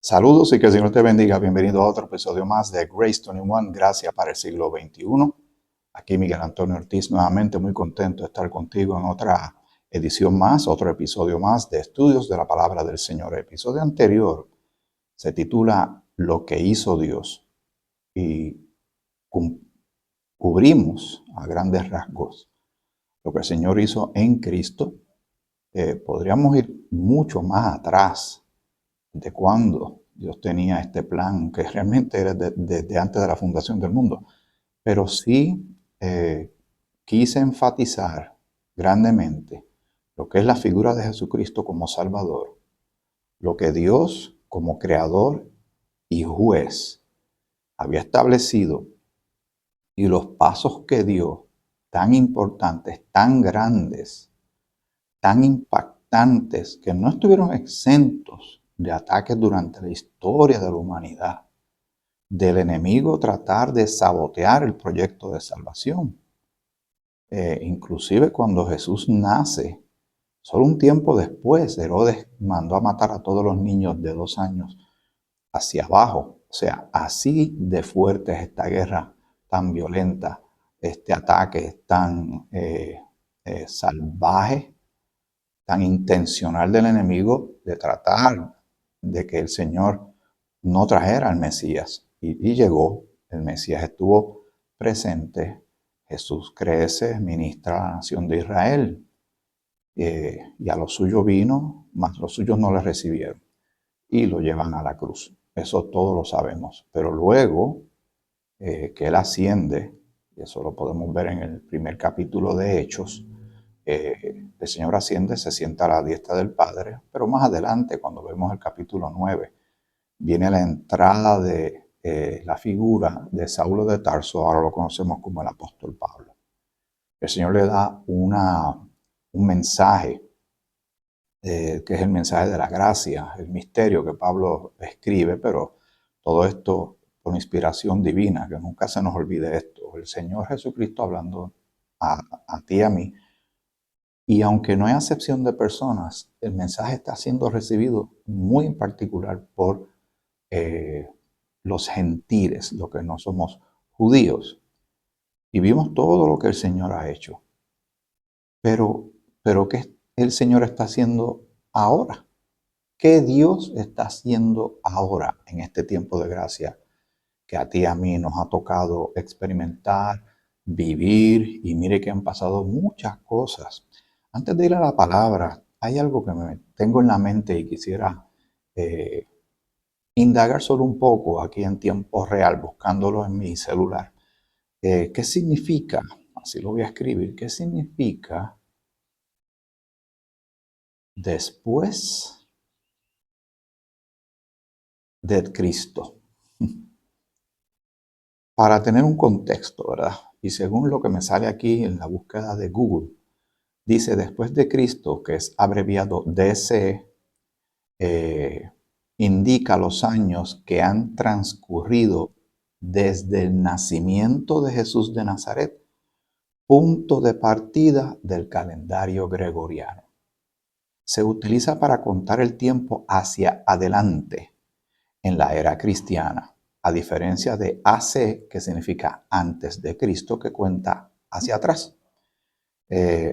Saludos y que el Señor te bendiga. Bienvenido a otro episodio más de Grace 21, Gracia para el siglo XXI. Aquí Miguel Antonio Ortiz, nuevamente muy contento de estar contigo en otra edición más, otro episodio más de Estudios de la Palabra del Señor. El episodio anterior se titula Lo que hizo Dios y cubrimos a grandes rasgos lo que el Señor hizo en Cristo. Podríamos ir mucho más atrás de cuando Dios tenía este plan, que realmente era desde antes de la fundación del mundo. Pero sí quise enfatizar grandemente lo que es la figura de Jesucristo como Salvador, lo que Dios como Creador y Juez había establecido y los pasos que dio, tan importantes, tan grandes, tan impactantes, que no estuvieron exentos de ataques durante la historia de la humanidad, del enemigo tratar de sabotear el proyecto de salvación. Inclusive cuando Jesús nace, solo un tiempo después, Herodes mandó a matar a todos los niños de 2 años hacia abajo. O sea, así de fuerte es esta guerra tan violenta, este ataque tan salvaje, tan intencional del enemigo de tratar de que el Señor no trajera al Mesías. Y llegó, el Mesías estuvo presente, Jesús crece, ministra a la nación de Israel, y a los suyos vino, mas los suyos no le recibieron, y lo llevan a la cruz. Eso todos lo sabemos. Pero luego que Él asciende, y eso lo podemos ver en el primer capítulo de Hechos, el Señor asciende, se sienta a la diestra del Padre, pero más adelante, cuando vemos el capítulo 9, viene la entrada de la figura de Saulo de Tarso, ahora lo conocemos como el apóstol Pablo. El Señor le da un mensaje, que es el mensaje de la gracia, el misterio que Pablo escribe, pero todo esto por inspiración divina, que nunca se nos olvide esto. El Señor Jesucristo hablando a ti y a mí. Y aunque no hay acepción de personas, el mensaje está siendo recibido muy en particular por eh, los gentiles, los que no somos judíos. Y vimos todo lo que el Señor ha hecho. Pero ¿qué el Señor está haciendo ahora? ¿Qué Dios está haciendo ahora en este tiempo de gracia que a ti y a mí nos ha tocado experimentar, vivir? Y mire que han pasado muchas cosas. Antes de ir a la palabra, hay algo que me tengo en la mente y quisiera eh, indagar solo un poco aquí en tiempo real, buscándolo en mi celular. ¿Qué significa? Así lo voy a escribir. ¿Qué significa después de Cristo? Para tener un contexto, ¿verdad? Y según lo que me sale aquí en la búsqueda de Google, dice después de Cristo, que es abreviado DC, eh, indica los años que han transcurrido desde el nacimiento de Jesús de Nazaret, punto de partida del calendario gregoriano. Se utiliza para contar el tiempo hacia adelante en la era cristiana, a diferencia de AC, que significa antes de Cristo, que cuenta hacia atrás.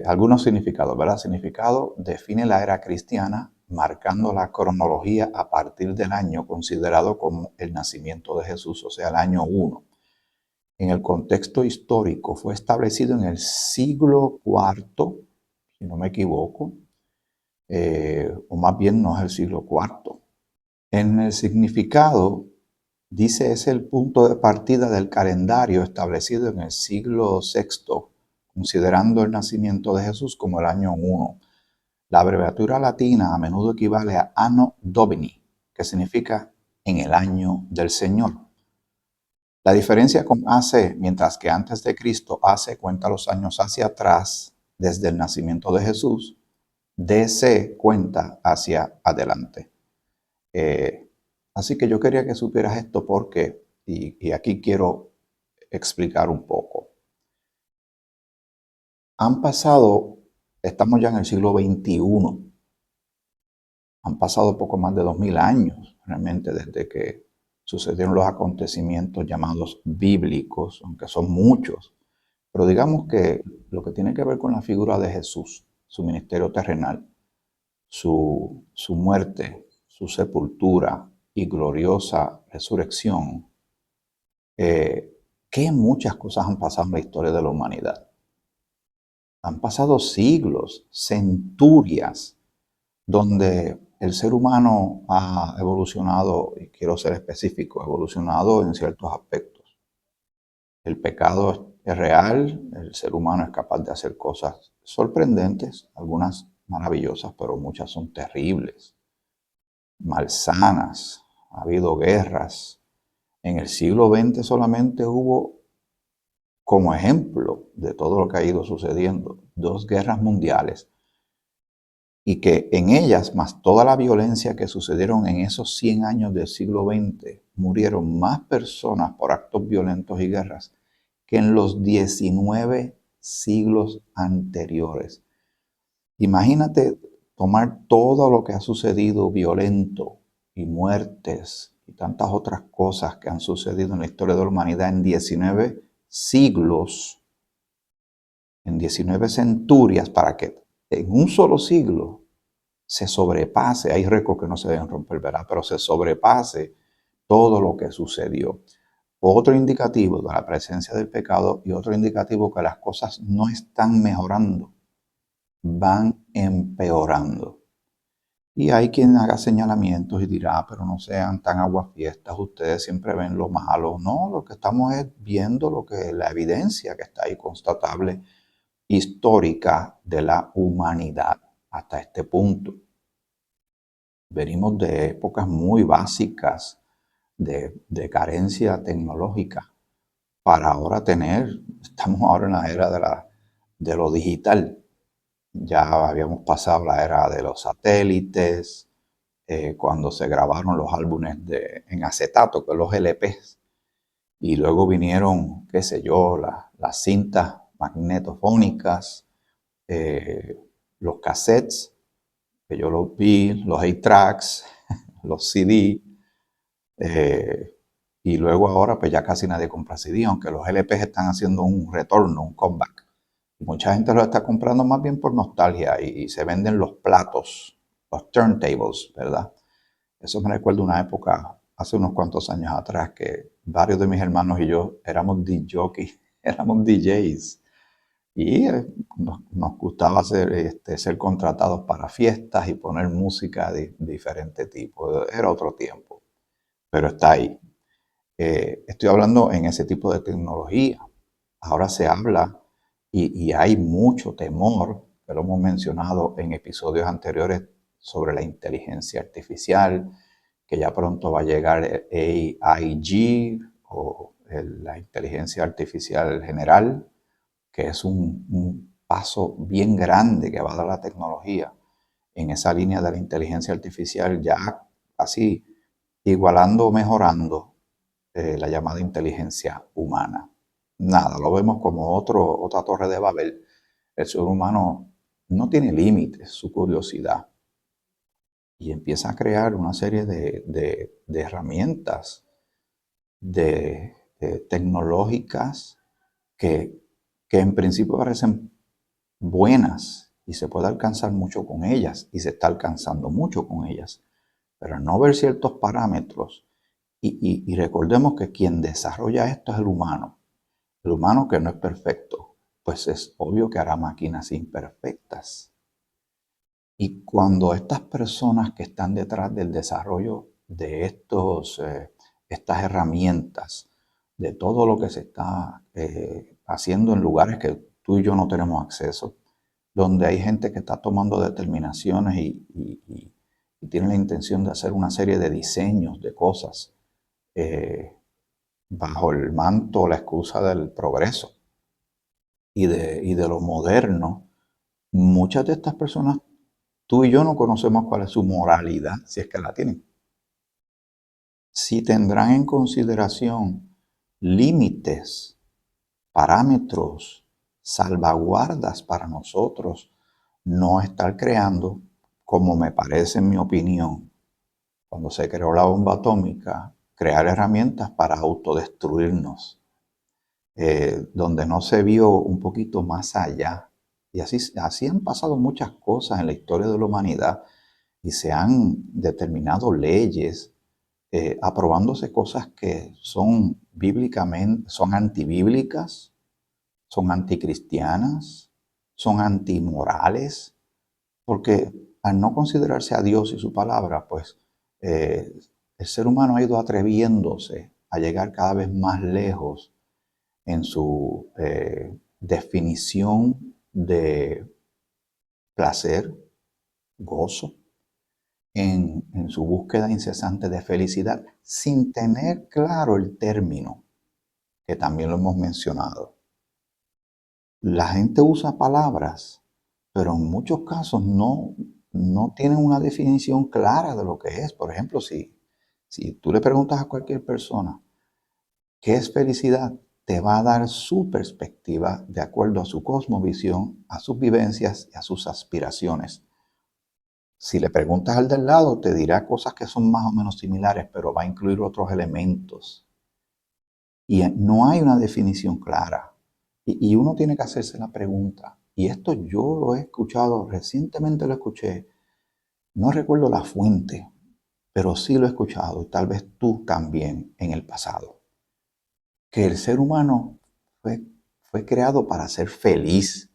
Algunos significados, ¿verdad? Significado define la era cristiana marcando la cronología a partir del año considerado como el nacimiento de Jesús, o sea, el año 1. En el contexto histórico fue establecido en el siglo IV, si no me equivoco, o más bien no es el siglo IV. En el significado, dice, es el punto de partida del calendario establecido en el siglo VI, considerando el nacimiento de Jesús como el año 1. La abreviatura latina a menudo equivale a Anno Domini, que significa en el año del Señor. La diferencia con AC, mientras que antes de Cristo AC cuenta los años hacia atrás desde el nacimiento de Jesús, DC cuenta hacia adelante. Así que yo quería que supieras esto porque, y aquí quiero explicar un poco. Han pasado, estamos ya en el siglo XXI, han pasado poco más de 2000 años realmente desde que sucedieron los acontecimientos llamados bíblicos, aunque son muchos. Pero digamos que lo que tiene que ver con la figura de Jesús, su ministerio terrenal, su muerte, su sepultura y gloriosa resurrección, que muchas cosas han pasado en la historia de la humanidad. Han pasado siglos, centurias, donde el ser humano ha evolucionado, y quiero ser específico, ha evolucionado en ciertos aspectos. El pecado es real, el ser humano es capaz de hacer cosas sorprendentes, algunas maravillosas, pero muchas son terribles, malsanas, ha habido guerras. En el siglo XX solamente hubo, como ejemplo de todo lo que ha ido sucediendo, 2 guerras mundiales, y que en ellas, más toda la violencia que sucedieron en esos 100 años del siglo XX, murieron más personas por actos violentos y guerras que en los 19 siglos anteriores. Imagínate tomar todo lo que ha sucedido violento y muertes y tantas otras cosas que han sucedido en la historia de la humanidad en 19 siglos, en 19 centurias, para que en un solo siglo se sobrepase, hay récords que no se deben romper, ¿verdad? Pero se sobrepase todo lo que sucedió. Otro indicativo de la presencia del pecado y otro indicativo que las cosas no están mejorando, van empeorando. Y hay quien haga señalamientos y dirá, pero no sean tan aguafiestas, ustedes siempre ven lo malo. No, lo que estamos es viendo la evidencia que está ahí constatable, histórica de la humanidad hasta este punto. Venimos de épocas muy básicas de carencia tecnológica para ahora estamos ahora en la era de lo digital. Ya habíamos pasado la era de los satélites, cuando se grabaron los álbumes en acetato, que son los LPs, y luego vinieron, qué sé yo, las cintas magnetofónicas, los cassettes, que yo los vi, los 8-tracks, los CD, y luego ahora pues ya casi nadie compra CD, aunque los LPs están haciendo un retorno, un comeback. Mucha gente lo está comprando más bien por nostalgia y se venden los platos, los turntables, ¿verdad? Eso me recuerda una época, hace unos cuantos años atrás, que varios de mis hermanos y yo éramos DJs, éramos DJs. Y nos gustaba ser contratados para fiestas y poner música de diferente tipo. Era otro tiempo, pero está ahí. Estoy hablando en ese tipo de tecnología. Ahora se habla y hay mucho temor, que lo hemos mencionado en episodios anteriores, sobre la inteligencia artificial, que ya pronto va a llegar el AIG o la inteligencia artificial general, que es un paso bien grande que va a dar la tecnología en esa línea de la inteligencia artificial, ya así igualando o mejorando la llamada inteligencia humana. Nada, lo vemos como otra torre de Babel. El ser humano no tiene límites, su curiosidad, y empieza a crear una serie de herramientas tecnológicas que, que en principio parecen buenas y se puede alcanzar mucho con ellas y se está alcanzando mucho con ellas, pero no ver ciertos parámetros y recordemos que quien desarrolla esto es el humano que no es perfecto, pues es obvio que hará máquinas imperfectas. Y cuando estas personas que están detrás del desarrollo de estas herramientas, de todo lo que se está haciendo en lugares que tú y yo no tenemos acceso, donde hay gente que está tomando determinaciones y tiene la intención de hacer una serie de diseños de cosas bajo el manto, la excusa del progreso y de lo moderno, muchas de estas personas, tú y yo no conocemos cuál es su moralidad, si es que la tienen. Si tendrán en consideración límites, parámetros, salvaguardas para nosotros no estar creando, como me parece en mi opinión, cuando se creó la bomba atómica, crear herramientas para autodestruirnos, donde no se vio un poquito más allá. Y así han pasado muchas cosas en la historia de la humanidad y se han determinado leyes, aprobándose cosas que son bíblicamente, son antibíblicas, son anticristianas, son antimorales, porque al no considerarse a Dios y su palabra, pues eh, el ser humano ha ido atreviéndose a llegar cada vez más lejos en su definición de placer, gozo, en su búsqueda incesante de felicidad, sin tener claro el término, que también lo hemos mencionado. La gente usa palabras, pero en muchos casos no tienen una definición clara de lo que es. Por ejemplo, si tú le preguntas a cualquier persona qué es felicidad, te va a dar su perspectiva de acuerdo a su cosmovisión, a sus vivencias y a sus aspiraciones. Si le preguntas al del lado, te dirá cosas que son más o menos similares, pero va a incluir otros elementos. Y no hay una definición clara. Y uno tiene que hacerse la pregunta. Y esto yo lo he escuchado, recientemente lo escuché. No recuerdo la fuente, pero sí lo he escuchado, y tal vez tú también en el pasado. Que el ser humano fue creado para ser feliz,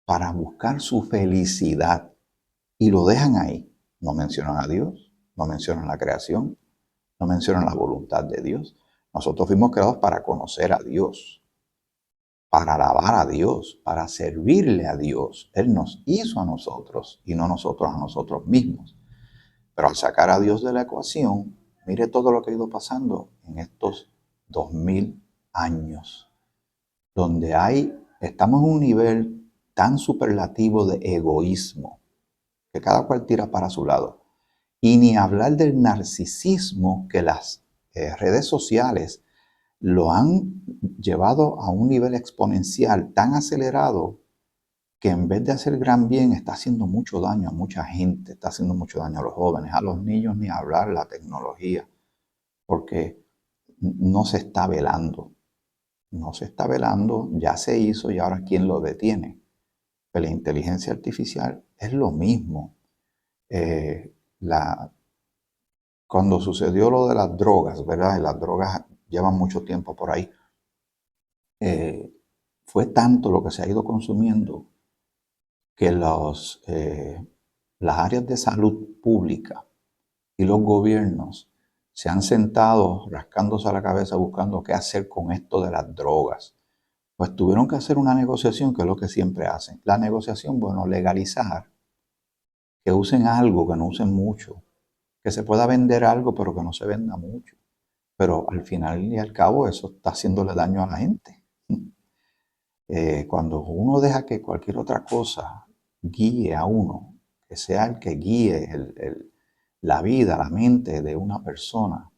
para buscar su felicidad. Y lo dejan ahí. No mencionan a Dios, no mencionan la creación, no mencionan la voluntad de Dios. Nosotros fuimos creados para conocer a Dios, para alabar a Dios, para servirle a Dios. Él nos hizo a nosotros y no nosotros a nosotros mismos. Pero al sacar a Dios de la ecuación, mire todo lo que ha ido pasando en estos 2000 años, donde estamos en un nivel tan superlativo de egoísmo, que cada cual tira para su lado. Y ni hablar del narcisismo que las redes sociales lo han llevado a un nivel exponencial tan acelerado que en vez de hacer gran bien está haciendo mucho daño a mucha gente, está haciendo mucho daño a los jóvenes, a los niños, ni hablar la tecnología, porque no se está velando, no se está velando, ya se hizo y ahora ¿quién lo detiene? Pues la inteligencia artificial es lo mismo. Eh, la, Cuando sucedió lo de las drogas, ¿verdad? Y las drogas llevan mucho tiempo por ahí. Fue tanto lo que se ha ido consumiendo que las áreas de salud pública y los gobiernos se han sentado rascándose a la cabeza buscando qué hacer con esto de las drogas. Pues tuvieron que hacer una negociación, que es lo que siempre hacen. La negociación, bueno, legalizar, que usen algo, que no usen mucho, que se pueda vender algo, pero que no se venda mucho. Pero al final y al cabo eso está haciéndole daño a la gente. Cuando uno deja que cualquier otra cosa guíe a uno, que sea el que guíe la vida, la mente de una persona,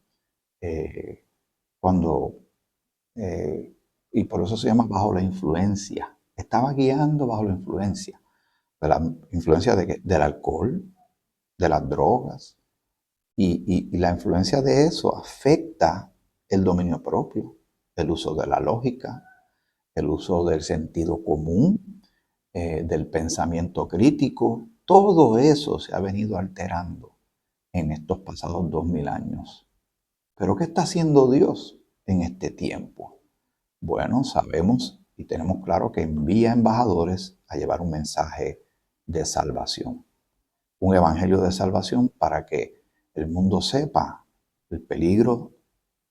eh, cuando, y por eso se llama bajo la influencia, estaba guiando bajo la influencia, de la influencia del alcohol, de las drogas, y la influencia de eso afecta el dominio propio, el uso de la lógica, el uso del sentido común, del pensamiento crítico. Todo eso se ha venido alterando en estos pasados 2000 años. ¿Pero qué está haciendo Dios en este tiempo? Bueno, sabemos y tenemos claro que envía embajadores a llevar un mensaje de salvación, un evangelio de salvación para que el mundo sepa el peligro,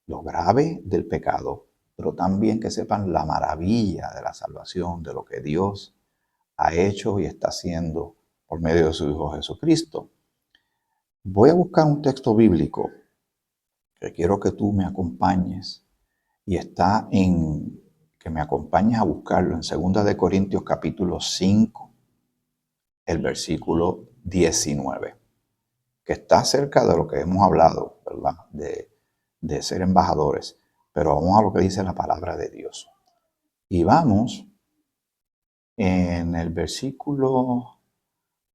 lo grave del pecado, pero también que sepan la maravilla de la salvación, de lo que Dios ha hecho y está haciendo por medio de su Hijo Jesucristo. Voy a buscar un texto bíblico que quiero que tú me acompañes y que me acompañes a buscarlo en 2 Corintios capítulo 5, el versículo 19, que está cerca de lo que hemos hablado, ¿verdad? De ser embajadores. Pero vamos a lo que dice la palabra de Dios. Y vamos en el versículo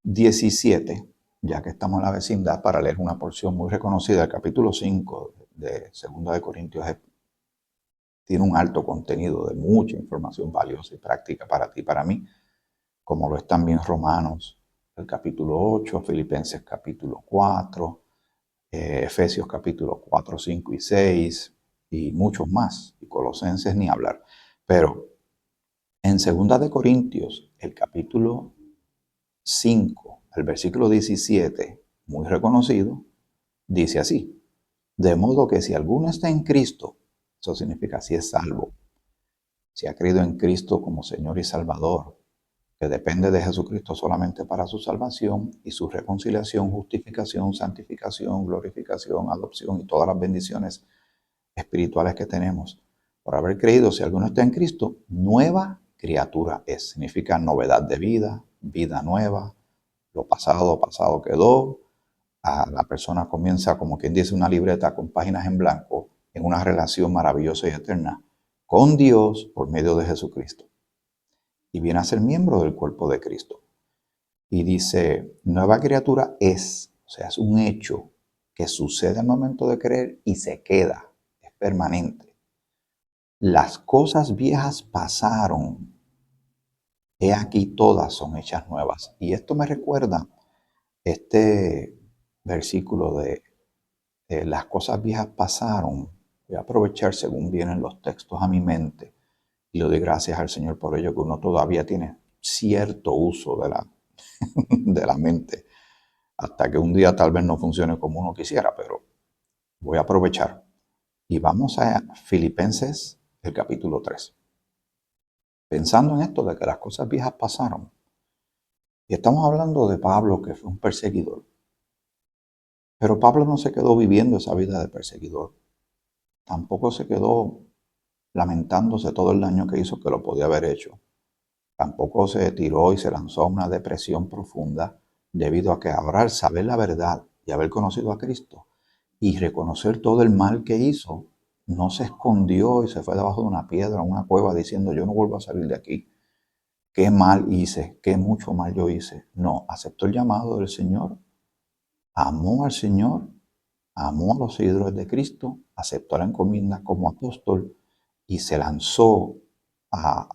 17, ya que estamos en la vecindad, para leer una porción muy reconocida. El capítulo 5 de 2 de Corintios tiene un alto contenido de mucha información valiosa y práctica para ti y para mí, como lo es también Romanos, el capítulo 8, Filipenses capítulo 4, Efesios capítulo 4, 5 y 6, y muchos más, y Colosenses ni hablar. Pero en 2 de Corintios, el capítulo 5, el versículo 17, muy reconocido, dice así: de modo que si alguno está en Cristo, eso significa si es salvo, si ha creído en Cristo como Señor y Salvador, que depende de Jesucristo solamente para su salvación y su reconciliación, justificación, santificación, glorificación, adopción y todas las bendiciones espirituales que tenemos. Por haber creído, si alguno está en Cristo, nueva criatura es. Significa novedad de vida, vida nueva, lo pasado, pasado quedó. La persona comienza, como quien dice, una libreta con páginas en blanco, en una relación maravillosa y eterna con Dios por medio de Jesucristo. Y viene a ser miembro del cuerpo de Cristo. Y dice, nueva criatura es, o sea, es un hecho que sucede al momento de creer y se queda, es permanente. Las cosas viejas pasaron, he aquí todas son hechas nuevas. Y esto me recuerda este versículo de las cosas viejas pasaron. Voy a aprovechar según vienen los textos a mi mente y le doy gracias al Señor por ello, que uno todavía tiene cierto uso de la mente, hasta que un día tal vez no funcione como uno quisiera, pero voy a aprovechar. Y vamos a Filipenses, el capítulo 3. Pensando en esto de que las cosas viejas pasaron, y estamos hablando de Pablo, que fue un perseguidor, pero Pablo no se quedó viviendo esa vida de perseguidor, tampoco se quedó lamentándose todo el daño que hizo, que lo podía haber hecho. Tampoco se tiró y se lanzó a una depresión profunda debido a que ahora al saber la verdad y haber conocido a Cristo y reconocer todo el mal que hizo, no se escondió y se fue debajo de una piedra, en una cueva, diciendo yo no vuelvo a salir de aquí. Qué mal hice, qué mucho mal yo hice. No, aceptó el llamado del Señor, amó al Señor, amó a los seguidores de Cristo, aceptó la encomienda como apóstol y se lanzó a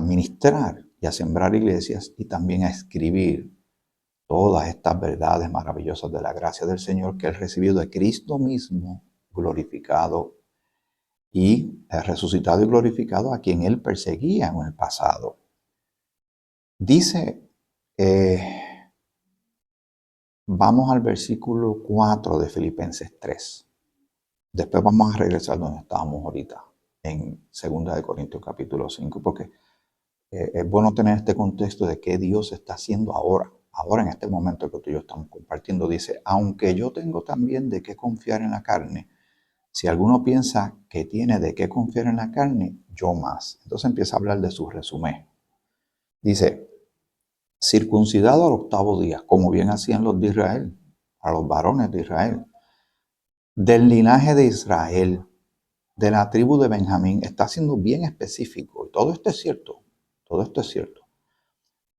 ministrar y a sembrar iglesias y también a escribir todas estas verdades maravillosas de la gracia del Señor que él recibió de Cristo mismo, glorificado y resucitado y glorificado, a quien él perseguía en el pasado. Dice, vamos al versículo 4 de Filipenses 3. Después vamos a regresar donde estábamos ahorita, en 2 de Corintios capítulo 5, porque es bueno tener este contexto de qué Dios está haciendo ahora en este momento que tú y yo estamos compartiendo. Dice, aunque yo tengo también de qué confiar en la carne, si alguno piensa que tiene de qué confiar en la carne, yo más. Entonces empieza a hablar de su resumen. Dice, circuncidado al 8º día, como bien hacían los de Israel, a los varones de Israel, del linaje de Israel, de la tribu de Benjamín. Está siendo bien específico. Todo esto es cierto. Todo esto es cierto.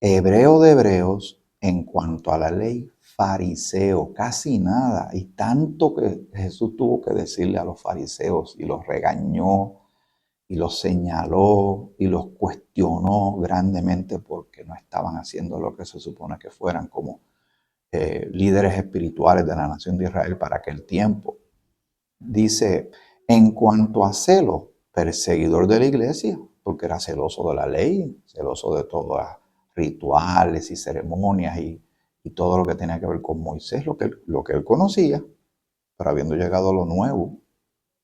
Hebreo de hebreos, en cuanto a la ley, fariseo, casi nada. Y tanto que Jesús tuvo que decirle a los fariseos y los regañó y los señaló y los cuestionó grandemente porque no estaban haciendo lo que se supone que fueran como líderes espirituales de la nación de Israel para aquel tiempo. Dice, en cuanto a celo, perseguidor de la iglesia, porque era celoso de la ley, celoso de todos los rituales y ceremonias y todo lo que tenía que ver con Moisés, lo que él conocía, pero habiendo llegado a lo nuevo,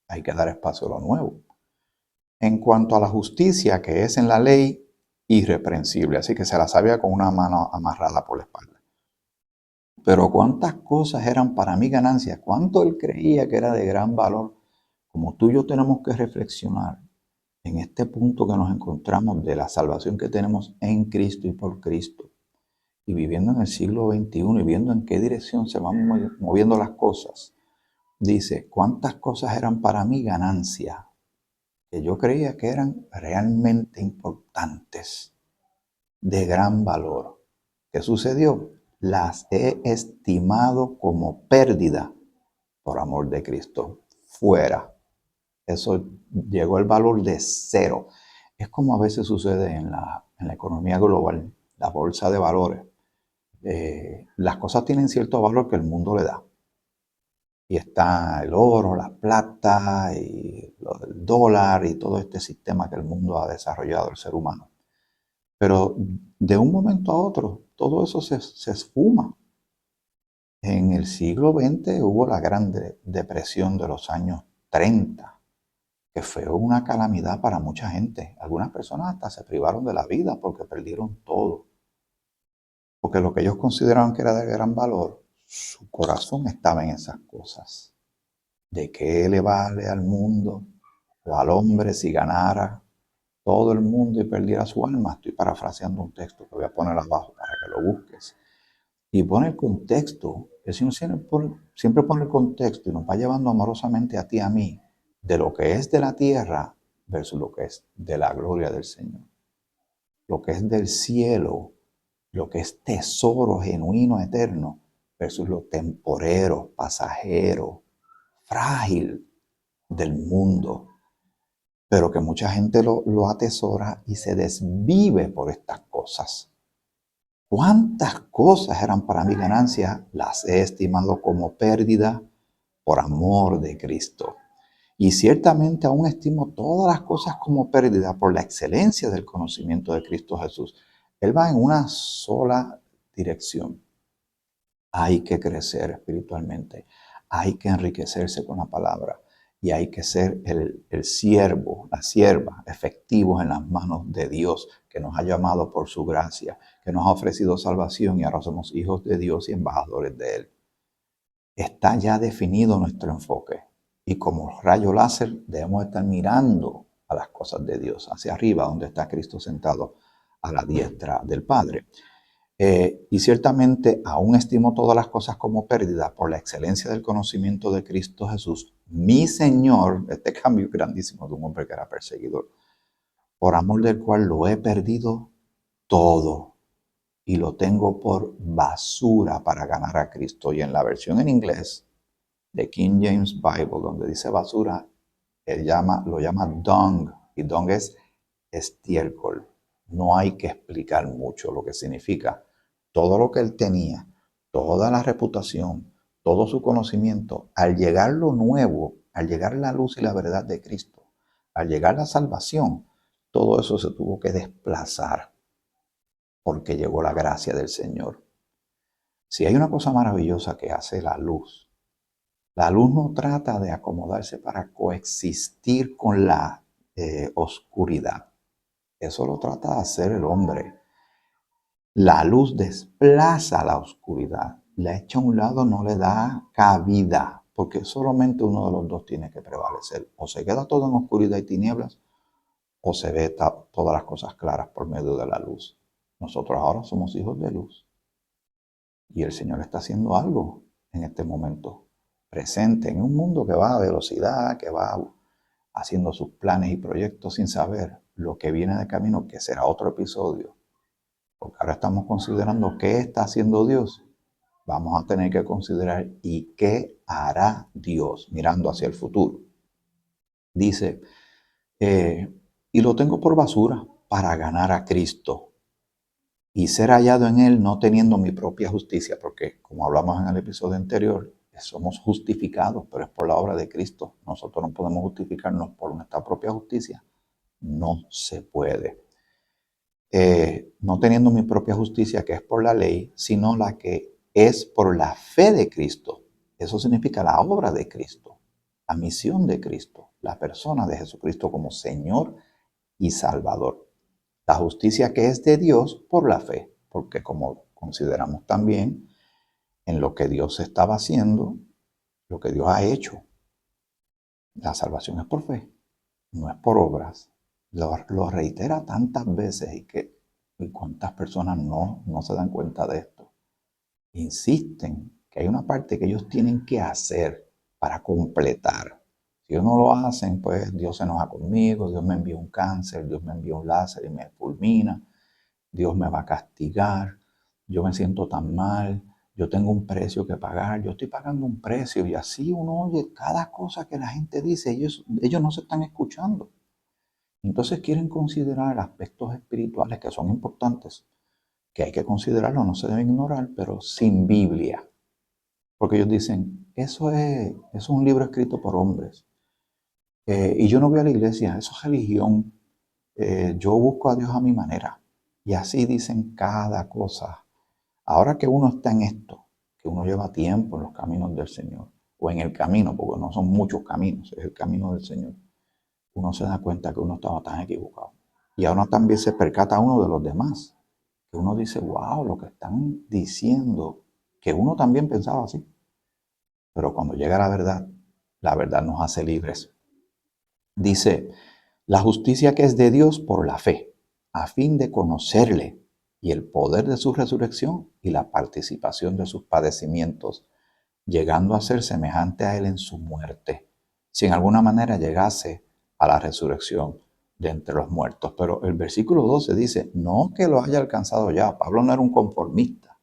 hay que dar espacio a lo nuevo. En cuanto a la justicia que es en la ley, irreprensible, así que se la sabía con una mano amarrada por la espalda. Pero cuántas cosas eran para mí ganancias, cuánto él creía que era de gran valor. Como tú y yo tenemos que reflexionar en este punto que nos encontramos de la salvación que tenemos en Cristo y por Cristo, y viviendo en el siglo XXI y viendo en qué dirección se van moviendo las cosas, dice, cuántas cosas eran para mí ganancia, que yo creía que eran realmente importantes, de gran valor. ¿Qué sucedió? las he estimado como pérdida por amor de Cristo. Fuera. Eso llegó el valor de cero. Es como a veces sucede en la economía global, la bolsa de valores. Las cosas tienen cierto valor que el mundo le da. Y está el oro, la plata, y el dólar y todo este sistema que el mundo ha desarrollado, el ser humano. Pero de un momento a otro, todo eso se esfuma. En el siglo XX hubo la Gran Depresión de los años 30, que fue una calamidad para mucha gente. Algunas personas hasta se privaron de la vida porque perdieron todo. Porque lo que ellos consideraban que era de gran valor, su corazón estaba en esas cosas. ¿De qué le vale al mundo o al hombre si ganara todo el mundo y perdiera su alma? Estoy parafraseando un texto que voy a poner abajo para que lo busques. Y pone el contexto. El Señor siempre pone el contexto y nos va llevando amorosamente a ti y a mí de lo que es de la tierra versus lo que es de la gloria del Señor. Lo que es del cielo, lo que es tesoro genuino, eterno, versus lo temporero, pasajero, frágil del mundo, pero que mucha gente lo atesora y se desvive por estas cosas. ¿Cuántas cosas eran para mi ganancia? Las he estimado como pérdida por amor de Cristo. Y ciertamente aún estimo todas las cosas como pérdida por la excelencia del conocimiento de Cristo Jesús. Él va en una sola dirección. Hay que crecer espiritualmente, hay que enriquecerse con la palabra y hay que ser el siervo, la sierva, efectivos en las manos de Dios, que nos ha llamado por su gracia, que nos ha ofrecido salvación y ahora somos hijos de Dios y embajadores de Él. Está ya definido nuestro enfoque y como rayo láser debemos estar mirando a las cosas de Dios, hacia arriba, donde está Cristo sentado a la diestra del Padre. Y ciertamente aún estimo todas las cosas como pérdida por la excelencia del conocimiento de Cristo Jesús, mi Señor. Este cambio grandísimo de un hombre que era perseguidor, por amor del cual lo he perdido todo y lo tengo por basura para ganar a Cristo. Y en la versión en inglés de King James Bible, donde dice basura, él lo llama dung, y dung es estiércol. No hay que explicar mucho lo que significa. Todo lo que él tenía, toda la reputación, todo su conocimiento, al llegar lo nuevo, al llegar la luz y la verdad de Cristo, al llegar la salvación, todo eso se tuvo que desplazar porque llegó la gracia del Señor. Si hay una cosa maravillosa que hace la luz no trata de acomodarse para coexistir con la oscuridad. Eso lo trata de hacer el hombre. La luz desplaza la oscuridad, la echa a un lado, no le da cabida, porque solamente uno de los dos tiene que prevalecer. O se queda todo en oscuridad y tinieblas, o se ve todas las cosas claras por medio de la luz. Nosotros ahora somos hijos de luz. Y el Señor está haciendo algo en este momento presente, en un mundo que va a velocidad, que va haciendo sus planes y proyectos sin saber lo que viene de camino, que será otro episodio. Porque ahora estamos considerando qué está haciendo Dios. Vamos a tener que considerar y qué hará Dios mirando hacia el futuro. Dice, y lo tengo por basura para ganar a Cristo y ser hallado en Él no teniendo mi propia justicia, porque como hablamos en el episodio anterior, somos justificados, pero es por la obra de Cristo. Nosotros no podemos justificarnos por nuestra propia justicia. No se puede. No teniendo mi propia justicia, que es por la ley, sino la que es por la fe de Cristo. Eso significa la obra de Cristo, la misión de Cristo, la persona de Jesucristo como Señor y Salvador. La justicia que es de Dios por la fe, porque como consideramos también en lo que Dios estaba haciendo, lo que Dios ha hecho, la salvación es por fe, no es por obras. Lo reitera tantas veces y cuántas personas no se dan cuenta de esto. Insisten que hay una parte que ellos tienen que hacer para completar. Si ellos no lo hacen, pues Dios se enoja conmigo, Dios me envía un cáncer, Dios me envía un láser y me fulmina, Dios me va a castigar, yo me siento tan mal, yo tengo un precio que pagar, yo estoy pagando un precio y así uno oye cada cosa que la gente dice, ellos no se están escuchando. Entonces quieren considerar aspectos espirituales que son importantes, que hay que considerarlo, no se deben ignorar, pero sin Biblia. Porque ellos dicen, eso es un libro escrito por hombres. Y yo no voy a la iglesia, eso es religión. Yo busco a Dios a mi manera. Y así dicen cada cosa. Ahora que uno está en esto, que uno lleva tiempo en los caminos del Señor, o en el camino, porque no son muchos caminos, es el camino del Señor, uno se da cuenta que uno estaba tan equivocado. Y ahora también se percata uno de los demás, que uno dice, wow, lo que están diciendo, que uno también pensaba así. Pero cuando llega la verdad nos hace libres. Dice, la justicia que es de Dios por la fe, a fin de conocerle y el poder de su resurrección y la participación de sus padecimientos, llegando a ser semejante a él en su muerte, si en alguna manera llegase a la resurrección de entre los muertos. Pero el versículo 12 dice, no que lo haya alcanzado ya. Pablo no era un conformista,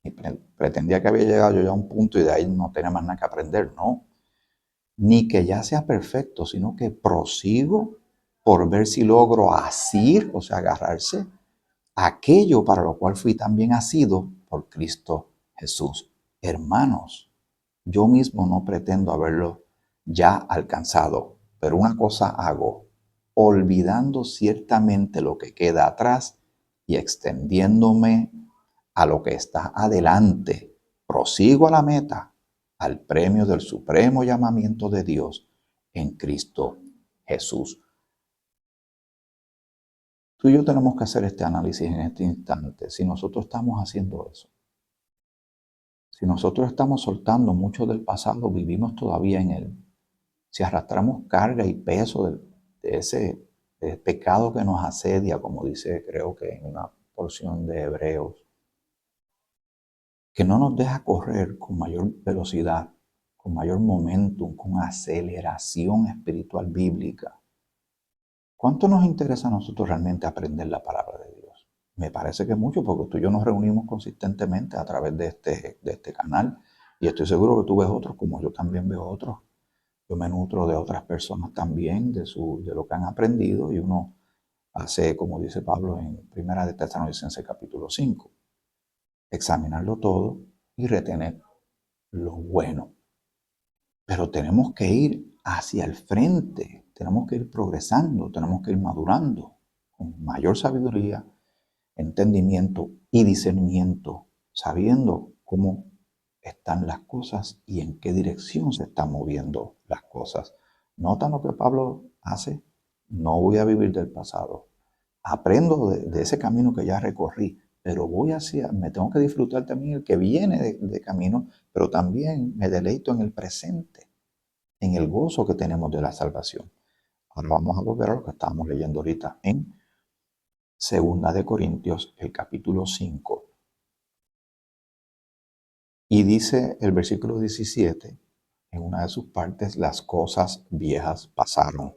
y pretendía que había llegado yo ya a un punto y de ahí no tenía más nada que aprender, no. Ni que ya sea perfecto, sino que prosigo por ver si logro asir, o sea, agarrarse, aquello para lo cual fui también asido por Cristo Jesús. Hermanos, yo mismo no pretendo haberlo ya alcanzado, pero una cosa hago, olvidando ciertamente lo que queda atrás y extendiéndome a lo que está adelante, prosigo a la meta, al premio del supremo llamamiento de Dios en Cristo Jesús. Tú y yo tenemos que hacer este análisis en este instante, si nosotros estamos haciendo eso. Si nosotros estamos soltando mucho del pasado, vivimos todavía en él. Si arrastramos carga y peso de ese pecado que nos asedia, como dice creo que en una porción de Hebreos, que no nos deja correr con mayor velocidad, con mayor momentum, con aceleración espiritual bíblica. ¿Cuánto nos interesa a nosotros realmente aprender la palabra de Dios? Me parece que mucho, porque tú y yo nos reunimos consistentemente a través de este canal y estoy seguro que tú ves otros como yo también veo otros. Yo me nutro de otras personas también, de lo que han aprendido y uno hace, como dice Pablo en Primera de Tesalonicenses capítulo 5, examinarlo todo y retener lo bueno. Pero tenemos que ir hacia el frente, tenemos que ir progresando, tenemos que ir madurando con mayor sabiduría, entendimiento y discernimiento, sabiendo cómo están las cosas y en qué dirección se están moviendo las cosas. ¿Notan lo que Pablo hace? No voy a vivir del pasado. Aprendo de ese camino que ya recorrí, pero me tengo que disfrutar también el que viene de camino, pero también me deleito en el presente, en el gozo que tenemos de la salvación. Ahora vamos a volver a lo que estábamos leyendo ahorita en Segunda de Corintios, el capítulo 5. Y dice el versículo 17, en una de sus partes, las cosas viejas pasaron.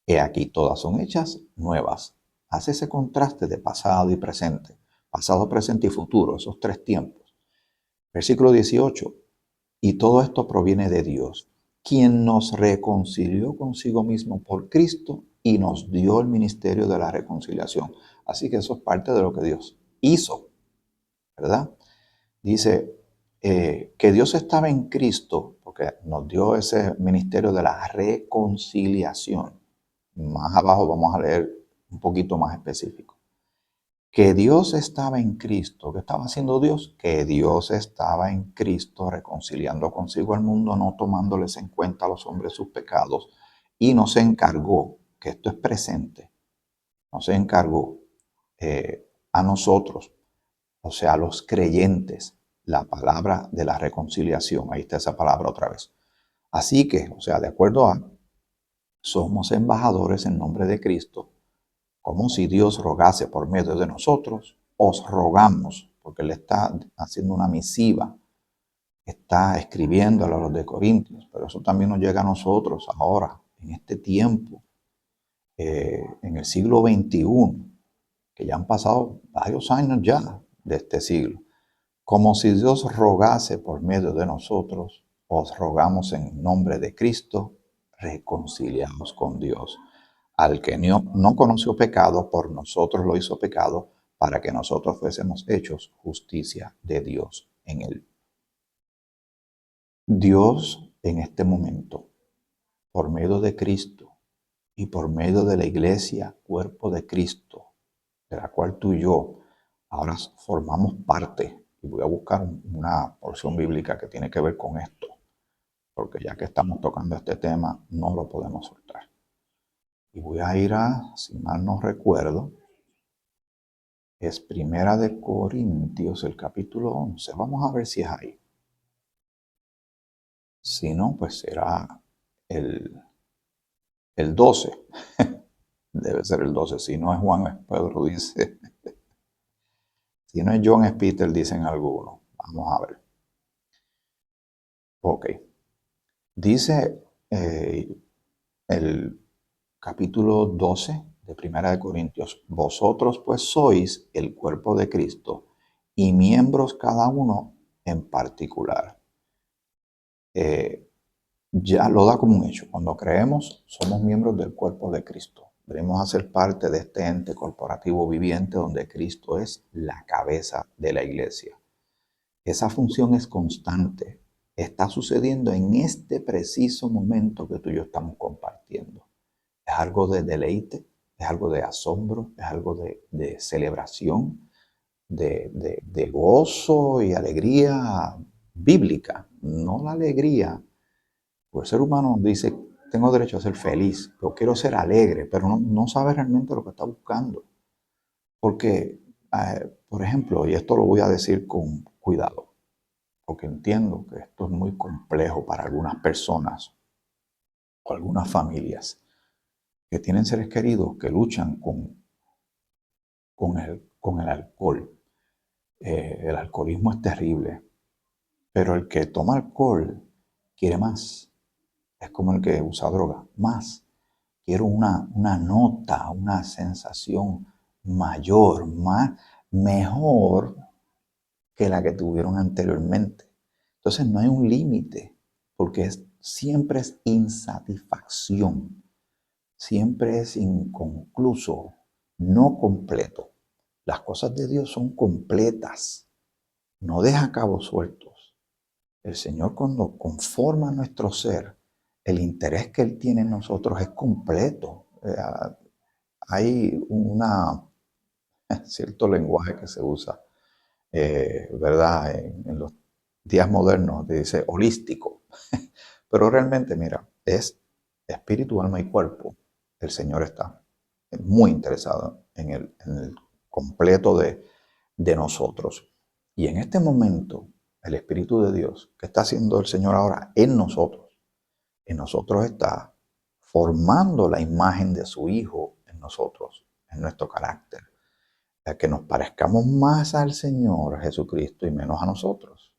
He aquí, todas son hechas nuevas. Hace ese contraste de pasado y presente. Pasado, presente y futuro, esos tres tiempos. Versículo 18. Y todo esto proviene de Dios, quien nos reconcilió consigo mismo por Cristo y nos dio el ministerio de la reconciliación. Así que eso es parte de lo que Dios hizo, ¿verdad? Dice que Dios estaba en Cristo, porque nos dio ese ministerio de la reconciliación. Más abajo vamos a leer un poquito más específico. Que Dios estaba en Cristo. ¿Qué estaba haciendo Dios? Que Dios estaba en Cristo reconciliando consigo al mundo, no tomándoles en cuenta a los hombres sus pecados. Y nos encargó, que esto es presente, nos encargó a nosotros, o sea, a los creyentes, la palabra de la reconciliación. Ahí está esa palabra otra vez. Así que, o sea, de acuerdo a, somos embajadores en nombre de Cristo, como si Dios rogase por medio de nosotros, os rogamos, porque Él está haciendo una misiva, está escribiendo a los de Corintios, pero eso también nos llega a nosotros ahora, en este tiempo, en el siglo XXI, que ya han pasado varios años ya, de este siglo. Como si Dios rogase por medio de nosotros, os rogamos en nombre de Cristo, reconciliamos con Dios. Al que no conoció pecado, por nosotros lo hizo pecado, para que nosotros fuésemos hechos justicia de Dios en él. Dios en este momento, por medio de Cristo y por medio de la iglesia, cuerpo de Cristo, de la cual tú y yo ahora formamos parte, y voy a buscar una porción bíblica que tiene que ver con esto, porque ya que estamos tocando este tema, no lo podemos soltar. Y voy a ir si mal no recuerdo, es Primera de Corintios, el capítulo 11. Vamos a ver si es ahí. Si no, pues será el 12. Debe ser el 12. Si no es Juan, es Pedro, dice. Si no es John, es Peter, dicen algunos. Vamos a ver. Ok. Dice el capítulo 12 de Primera de Corintios. Vosotros pues sois el cuerpo de Cristo y miembros cada uno en particular. Ya lo da como un hecho. Cuando creemos, somos miembros del cuerpo de Cristo. Venimos a ser parte de este ente corporativo viviente donde Cristo es la cabeza de la iglesia. Esa función es constante. Está sucediendo en este preciso momento que tú y yo estamos compartiendo. Es algo de deleite, es algo de asombro, es algo de celebración, de gozo y alegría bíblica, no la alegría. Pues el ser humano dice, tengo derecho a ser feliz, yo quiero ser alegre, pero no sabe realmente lo que está buscando. Porque, por ejemplo, y esto lo voy a decir con cuidado, porque entiendo que esto es muy complejo para algunas personas o algunas familias que tienen seres queridos que luchan con el alcohol. El alcoholismo es terrible, pero el que toma alcohol quiere más. Es como el que usa droga, más. Quiero una nota, una sensación mayor, mejor que la que tuvieron anteriormente. Entonces no hay un límite, porque siempre es insatisfacción, siempre es inconcluso, no completo. Las cosas de Dios son completas, no deja cabos sueltos. El Señor cuando conforma nuestro ser, el interés que Él tiene en nosotros es completo. Hay cierto lenguaje que se usa, ¿verdad? En los días modernos dice holístico, pero realmente, mira, es espíritu, alma y cuerpo. El Señor está muy interesado en el completo de nosotros. Y en este momento, el Espíritu de Dios, que está haciendo el Señor ahora en nosotros está formando la imagen de su Hijo en nosotros, en nuestro carácter, a que nos parezcamos más al Señor Jesucristo y menos a nosotros,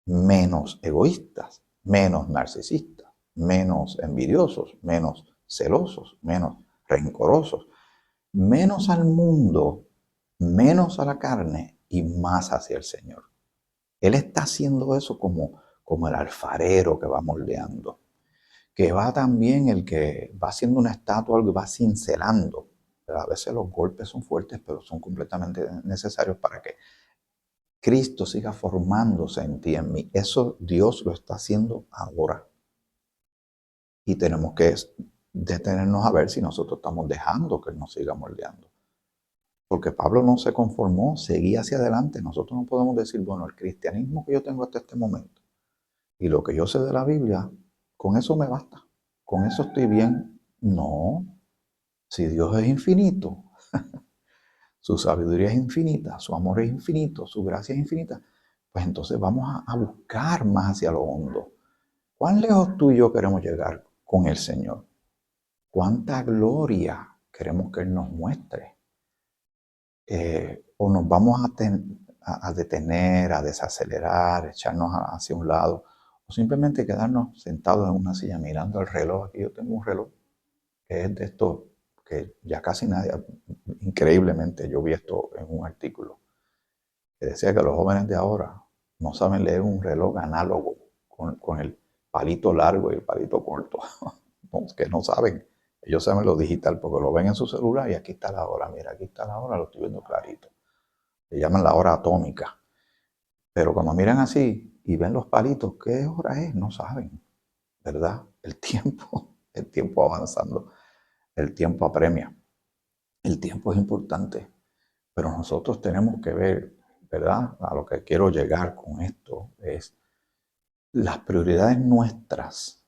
menos egoístas, menos narcisistas, menos envidiosos, menos celosos, menos rencorosos, menos al mundo, menos a la carne y más hacia el Señor. Él está haciendo eso como el alfarero que va moldeando, que va también el que va haciendo una estatua, algo y va cincelando. Pero a veces los golpes son fuertes, pero son completamente necesarios para que Cristo siga formándose en ti, en mí. Eso Dios lo está haciendo ahora. Y tenemos que detenernos a ver si nosotros estamos dejando que Él nos siga moldeando. Porque Pablo no se conformó, seguía hacia adelante. Nosotros no podemos decir, bueno, el cristianismo que yo tengo hasta este momento y lo que yo sé de la Biblia, con eso me basta. Con eso estoy bien. No, si Dios es infinito, su sabiduría es infinita, su amor es infinito, su gracia es infinita, pues entonces vamos a buscar más hacia lo hondo. ¿Cuán lejos tú y yo queremos llegar con el Señor? ¿Cuánta gloria queremos que Él nos muestre? ¿O nos vamos a detener, a desacelerar, echarnos hacia un lado? ¿O simplemente quedarnos sentados en una silla mirando el reloj? Aquí yo tengo un reloj que es de esto que ya casi nadie, increíblemente, yo vi esto en un artículo, que decía que los jóvenes de ahora no saben leer un reloj análogo con el palito largo y el palito corto. No, que no saben. Ellos saben lo digital porque lo ven en su celular y aquí está la hora. Mira, aquí está la hora, lo estoy viendo clarito. Le llaman la hora atómica. Pero cuando miran así y ven los palitos, ¿qué hora es? No saben, ¿verdad? El tiempo avanzando, el tiempo apremia. El tiempo es importante, pero nosotros tenemos que ver, ¿verdad? A lo que quiero llegar con esto es las prioridades nuestras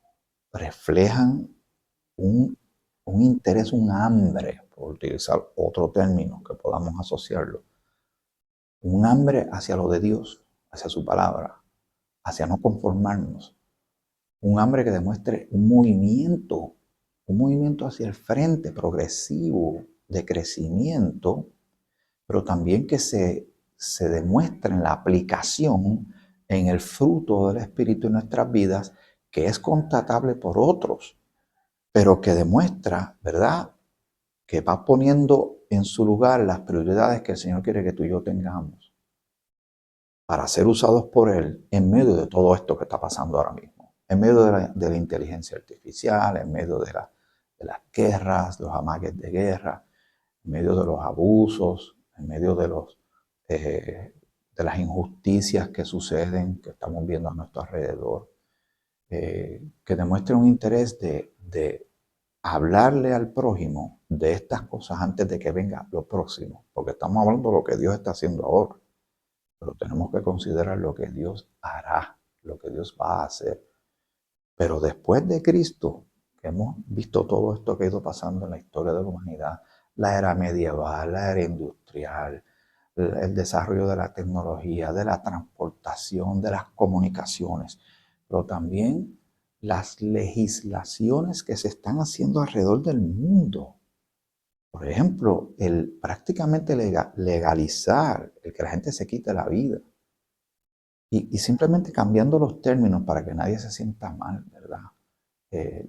reflejan un, un interés, un hambre, por utilizar otro término que podamos asociarlo, un hambre hacia lo de Dios, hacia su palabra, hacia no conformarnos, un hambre que demuestre un movimiento hacia el frente progresivo de crecimiento, pero también que se demuestre en la aplicación, en el fruto del Espíritu en nuestras vidas, que es constatable por otros, pero que demuestra, ¿verdad?, que va poniendo en su lugar las prioridades que el Señor quiere que tú y yo tengamos para ser usados por Él en medio de todo esto que está pasando ahora mismo, en medio de la inteligencia artificial, en medio de las guerras, los amagues de guerra, en medio de los abusos, en medio de las injusticias que suceden, que estamos viendo a nuestro alrededor, que demuestren un interés de hablarle al prójimo de estas cosas antes de que venga lo próximo, porque estamos hablando de lo que Dios está haciendo ahora, pero tenemos que considerar lo que Dios hará, lo que Dios va a hacer. Pero después de Cristo, que hemos visto todo esto que ha ido pasando en la historia de la humanidad, la era medieval, la era industrial, el desarrollo de la tecnología, de la transportación, de las comunicaciones, pero también las legislaciones que se están haciendo alrededor del mundo. Por ejemplo, el prácticamente legalizar el que la gente se quite la vida. Y simplemente cambiando los términos para que nadie se sienta mal, ¿verdad?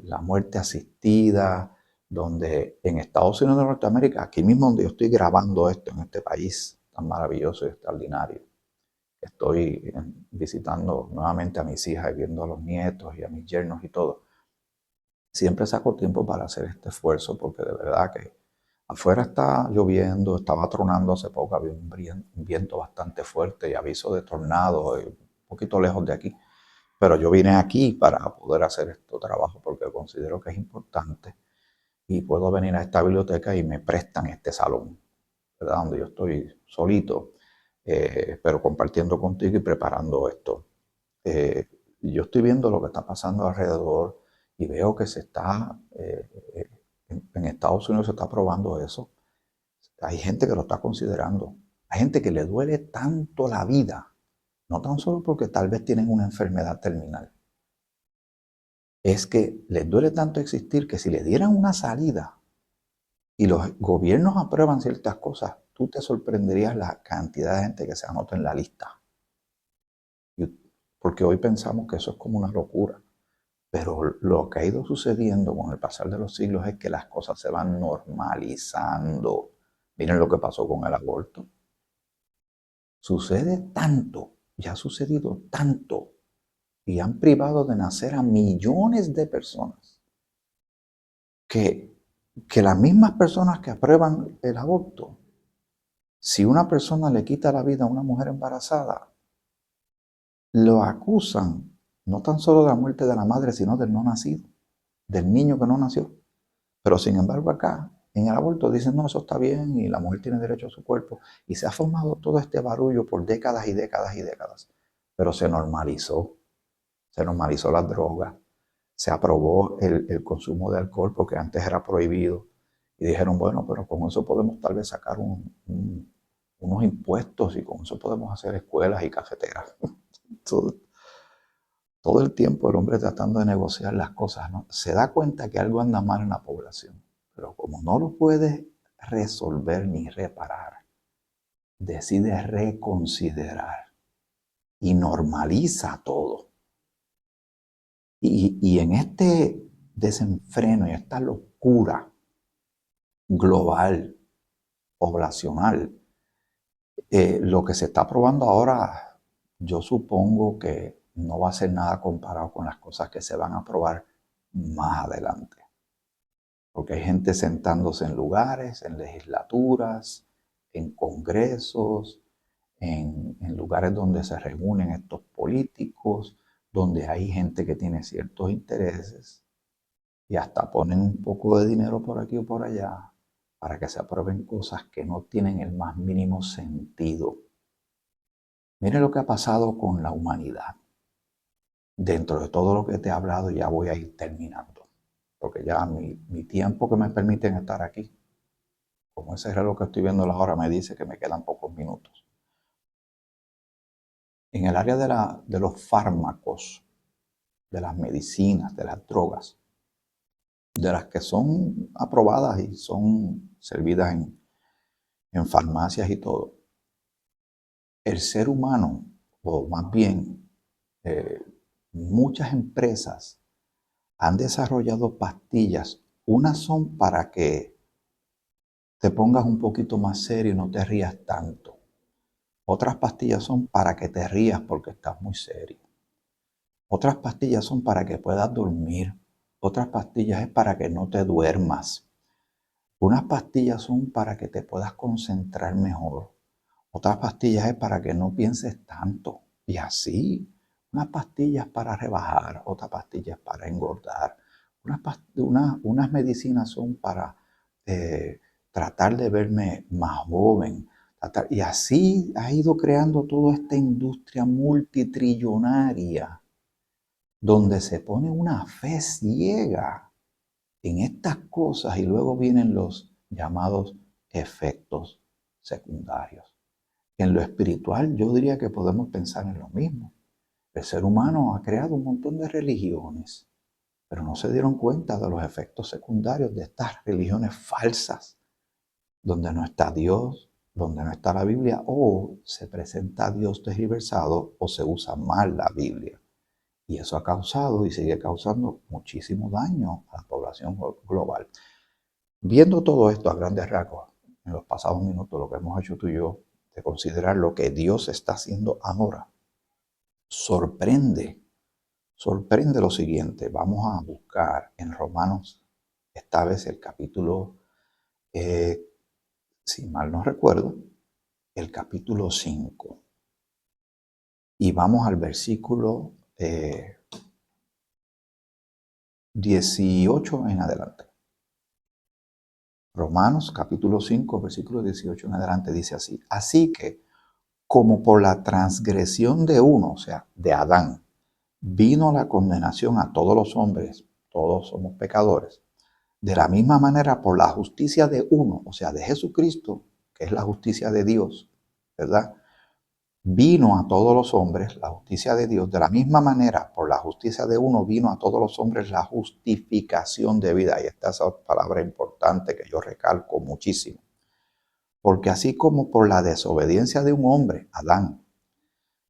La muerte asistida, donde en Estados Unidos de Norteamérica, aquí mismo donde yo estoy grabando esto, en este país tan maravilloso y extraordinario, estoy visitando nuevamente a mis hijas y viendo a los nietos y a mis yernos y todo, siempre saco tiempo para hacer este esfuerzo porque de verdad que afuera está lloviendo, estaba tronando hace poco, había un viento bastante fuerte y aviso de tornado, un poquito lejos de aquí. Pero yo vine aquí para poder hacer este trabajo porque considero que es importante y puedo venir a esta biblioteca y me prestan este salón, ¿verdad? Donde yo estoy solito, pero compartiendo contigo y preparando esto. Eh, yo estoy viendo lo que está pasando alrededor y veo que se está, en Estados Unidos se está probando eso. Hay gente que lo está considerando. Hay gente que le duele tanto la vida, no tan solo porque tal vez tienen una enfermedad terminal, es que les duele tanto existir que si le dieran una salida y los gobiernos aprueban ciertas cosas, tú te sorprenderías la cantidad de gente que se anota en la lista. Porque hoy pensamos que eso es como una locura. Pero lo que ha ido sucediendo con el pasar de los siglos es que las cosas se van normalizando. Miren lo que pasó con el aborto. Sucede tanto, ya ha sucedido tanto, y han privado de nacer a millones de personas que, que las mismas personas que aprueban el aborto, si una persona le quita la vida a una mujer embarazada, lo acusan no tan solo de la muerte de la madre, sino del no nacido, del niño que no nació. Pero sin embargo acá, en el aborto, dicen, no, eso está bien y la mujer tiene derecho a su cuerpo. Y se ha formado todo este barullo por décadas y décadas y décadas. Pero se normalizó las drogas, se aprobó el consumo de alcohol porque antes era prohibido. Y dijeron, bueno, pero con eso podemos tal vez sacar unos impuestos y con eso podemos hacer escuelas y cafeteras. todo, todo el tiempo el hombre tratando de negociar las cosas, ¿no? Se da cuenta que algo anda mal en la población, pero como no lo puede resolver ni reparar, decide reconsiderar y normaliza todo. Y en este desenfreno y esta locura global, poblacional, Lo que se está probando ahora, yo supongo que no va a ser nada comparado con las cosas que se van a probar más adelante. Porque hay gente sentándose en lugares, en legislaturas, en congresos, en lugares donde se reúnen estos políticos, donde hay gente que tiene ciertos intereses y hasta ponen un poco de dinero por aquí o por allá para que se aprueben cosas que no tienen el más mínimo sentido. Mire lo que ha pasado con la humanidad. Dentro de todo lo que te he hablado, ya voy a ir terminando, porque ya mi tiempo que me permiten estar aquí, como ese reloj que estoy viendo la hora me dice que me quedan pocos minutos. En el área de los fármacos, de las medicinas, de las drogas, de las que son aprobadas y son servidas en farmacias y todo, el ser humano, o más bien eh, muchas empresas han desarrollado pastillas. Unas son para que te pongas un poquito más serio y no te rías tanto. Otras pastillas son para que te rías porque estás muy serio. Otras pastillas son para que puedas dormir. Otras pastillas es para que no te duermas. Unas pastillas son para que te puedas concentrar mejor. Otras pastillas es para que no pienses tanto. Y así, unas pastillas para rebajar, otras pastillas para engordar. Unas medicinas son para tratar de verme más joven. Y así ha ido creando toda esta industria multitrillonaria donde se pone una fe ciega en estas cosas y luego vienen los llamados efectos secundarios. En lo espiritual yo diría que podemos pensar en lo mismo. El ser humano ha creado un montón de religiones, pero no se dieron cuenta de los efectos secundarios de estas religiones falsas, donde no está Dios, donde no está la Biblia, o se presenta a Dios tergiversado o se usa mal la Biblia. Y eso ha causado y sigue causando muchísimo daño a la población global. Viendo todo esto a grandes rasgos, en los pasados minutos, lo que hemos hecho tú y yo, de considerar lo que Dios está haciendo ahora, sorprende, sorprende lo siguiente. Vamos a buscar en Romanos, esta vez el capítulo, si mal no recuerdo, el capítulo 5. Y vamos al versículo 18 en adelante. Romanos capítulo 5, versículo 18 en adelante dice así. Así que, como por la transgresión de uno, o sea, de Adán, vino la condenación a todos los hombres, todos somos pecadores, de la misma manera por la justicia de uno, o sea, de Jesucristo, que es la justicia de Dios, ¿verdad? Vino a todos los hombres la justicia de Dios. De la misma manera, por la justicia de uno, vino a todos los hombres la justificación de vida. Y esta es otra palabra importante que yo recalco muchísimo. Porque así como por la desobediencia de un hombre, Adán,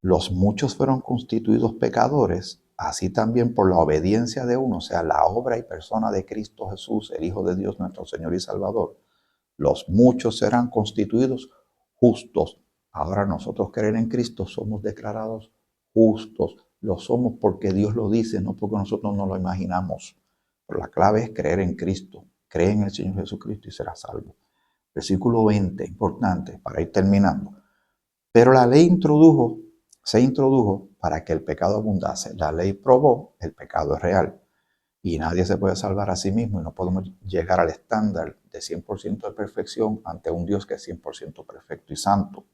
los muchos fueron constituidos pecadores, así también por la obediencia de uno, o sea, la obra y persona de Cristo Jesús, el Hijo de Dios, nuestro Señor y Salvador, los muchos serán constituidos justos. Ahora nosotros creer en Cristo somos declarados justos. Lo somos porque Dios lo dice, no porque nosotros no lo imaginamos. Pero la clave es creer en Cristo. Cree en el Señor Jesucristo y serás salvo. Versículo 20, importante, para ir terminando. Pero la ley se introdujo para que el pecado abundase. La ley probó, el pecado es real. Y nadie se puede salvar a sí mismo y no podemos llegar al estándar de 100% de perfección ante un Dios que es 100% perfecto y santo.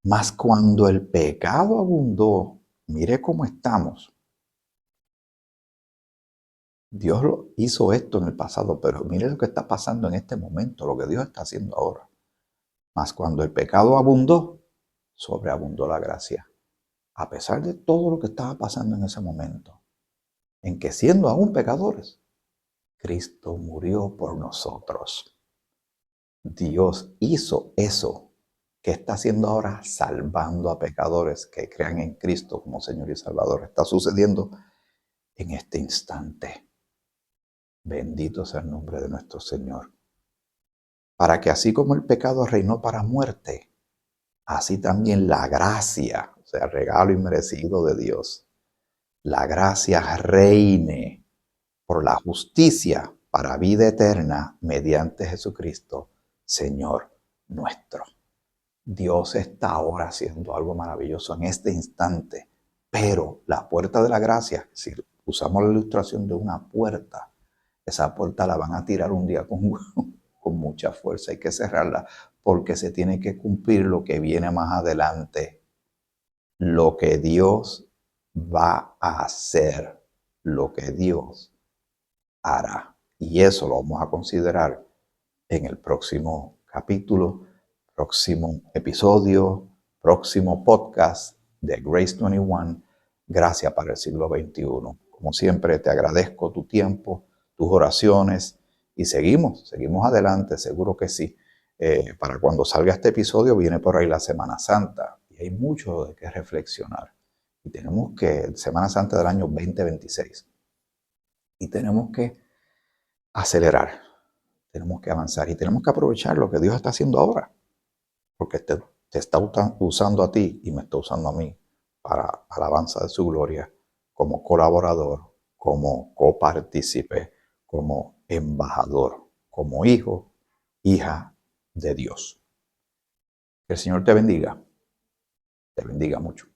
Mas cuando el pecado abundó, mire cómo estamos. Dios hizo esto en el pasado, pero mire lo que está pasando en este momento, lo que Dios está haciendo ahora. Mas cuando el pecado abundó, sobreabundó la gracia. A pesar de todo lo que estaba pasando en ese momento, en que siendo aún pecadores, Cristo murió por nosotros. Dios hizo eso que está haciendo ahora, salvando a pecadores que crean en Cristo como Señor y Salvador. Está sucediendo en este instante. Bendito sea el nombre de nuestro Señor. Para que así como el pecado reinó para muerte, así también la gracia, o sea, el regalo inmerecido de Dios, la gracia reine por la justicia para vida eterna mediante Jesucristo, Señor nuestro. Dios está ahora haciendo algo maravilloso en este instante, pero la puerta de la gracia, si usamos la ilustración de una puerta, esa puerta la van a tirar un día con mucha fuerza. Hay que cerrarla porque se tiene que cumplir lo que viene más adelante, lo que Dios va a hacer, lo que Dios hará. Y eso lo vamos a considerar en el próximo capítulo, próximo episodio, próximo podcast de Grace 21, Gracia para el siglo XXI. Como siempre, te agradezco tu tiempo, tus oraciones y seguimos adelante, seguro que sí. Para cuando salga este episodio viene por ahí la Semana Santa y hay mucho de qué reflexionar. Y tenemos que, Semana Santa del año 2026, y tenemos que acelerar, tenemos que avanzar y tenemos que aprovechar lo que Dios está haciendo ahora, porque te está usando a ti y me está usando a mí para alabanza de su gloria, como colaborador, como copartícipe, como embajador, como hijo, hija de Dios. Que el Señor te bendiga mucho.